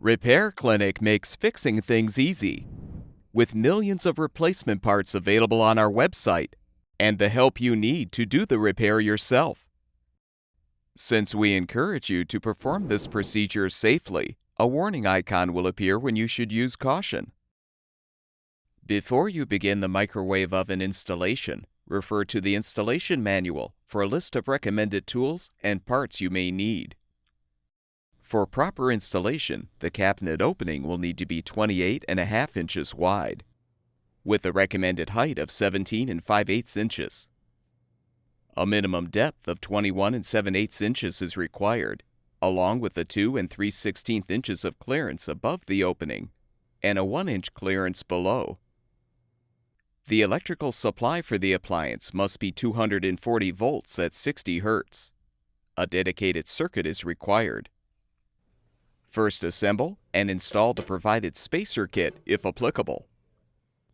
Repair Clinic makes fixing things easy, with millions of replacement parts available on our website and the help you need to do the repair yourself. Since we encourage you to perform this procedure safely, a warning icon will appear when you should use caution. Before you begin the microwave oven installation, refer to the installation manual for a list of recommended tools and parts you may need. For proper installation, the cabinet opening will need to be 28.5 inches wide, with a recommended height of 17 5/8 inches. A minimum depth of 21 7/8 inches is required, along with the 2 3/16 inches of clearance above the opening and a 1-inch clearance below. The electrical supply for the appliance must be 240 volts at 60 Hz. A dedicated circuit is required. First, assemble and install the provided spacer kit if applicable.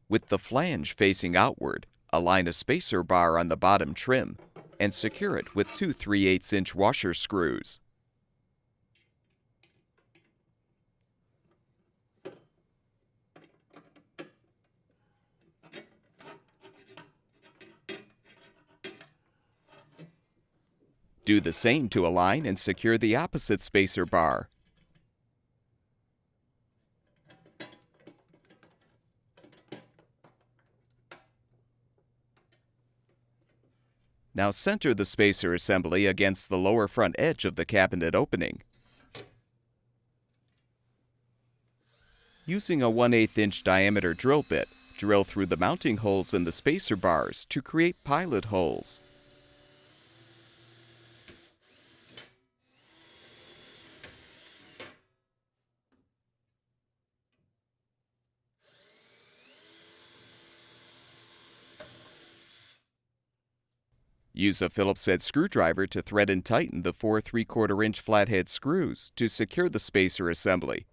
With the flange facing outward, align a spacer bar on the bottom trim and secure it with 2 3/8-inch washer screws. Do the same to align and secure the opposite spacer bar. Now center the spacer assembly against the lower front edge of the cabinet opening. Using a 1/8-inch diameter drill bit, drill through the mounting holes in the spacer bars to create pilot holes. Use a Phillips head screwdriver to thread and tighten the 4 3/4-inch flathead screws to secure the spacer assembly.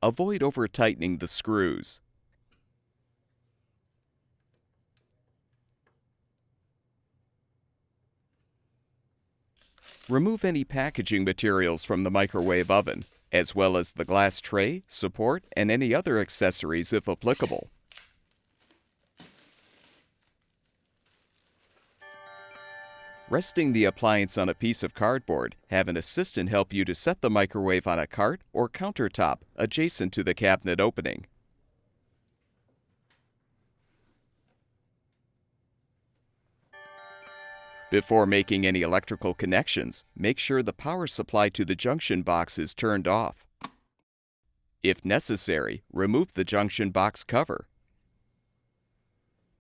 Avoid over-tightening the screws. Remove any packaging materials from the microwave oven, as well as the glass tray, support, and any other accessories if applicable. Resting the appliance on a piece of cardboard, have an assistant help you to set the microwave on a cart or countertop adjacent to the cabinet opening. Before making any electrical connections, make sure the power supply to the junction box is turned off. If necessary, remove the junction box cover.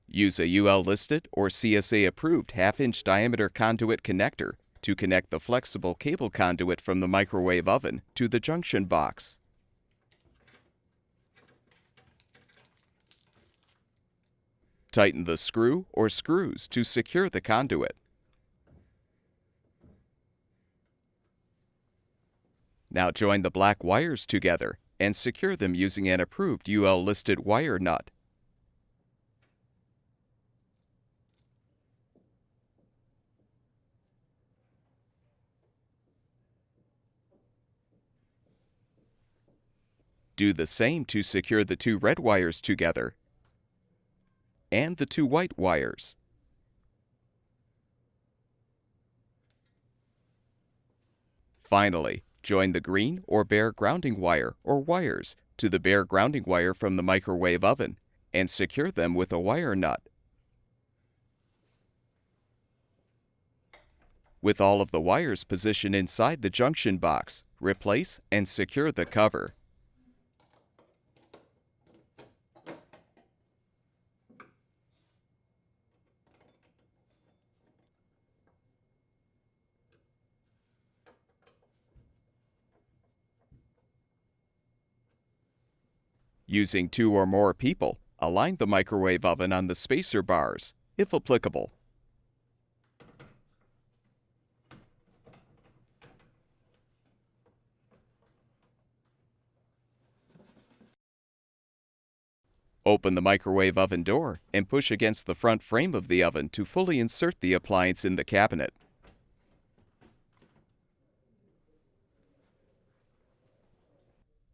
Use a UL-listed or CSA-approved 1/2-inch diameter conduit connector to connect the flexible cable conduit from the microwave oven to the junction box. Tighten the screw or screws to secure the conduit. Now join the black wires together and secure them using an approved UL-listed wire nut. Do the same to secure the 2 red wires together and the 2 white wires. Finally, join the green or bare grounding wire or wires to the bare grounding wire from the microwave oven and secure them with a wire nut. With all of the wires positioned inside the junction box, replace and secure the cover. Using 2 or more people, align the microwave oven on the spacer bars, if applicable. Open the microwave oven door and push against the front frame of the oven to fully insert the appliance in the cabinet.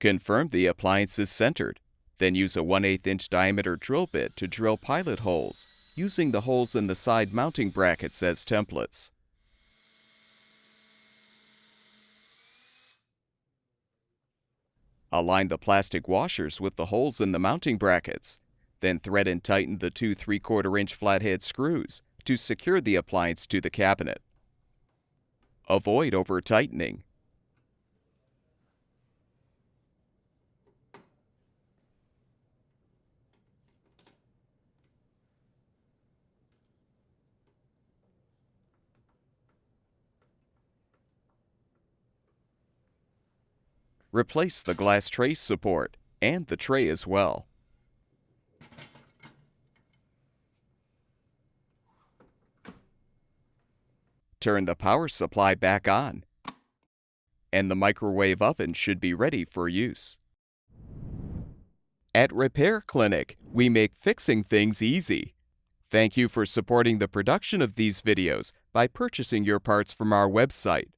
Confirm the appliance is centered. Then use a 1/8 inch diameter drill bit to drill pilot holes, using the holes in the side mounting brackets as templates. Align the plastic washers with the holes in the mounting brackets. Then thread and tighten the two 3/4 inch flathead screws to secure the appliance to the cabinet. Avoid over-tightening. Replace the glass tray support and the tray as well. Turn the power supply back on, and the microwave oven should be ready for use. At Repair Clinic, we make fixing things easy. Thank you for supporting the production of these videos by purchasing your parts from our website.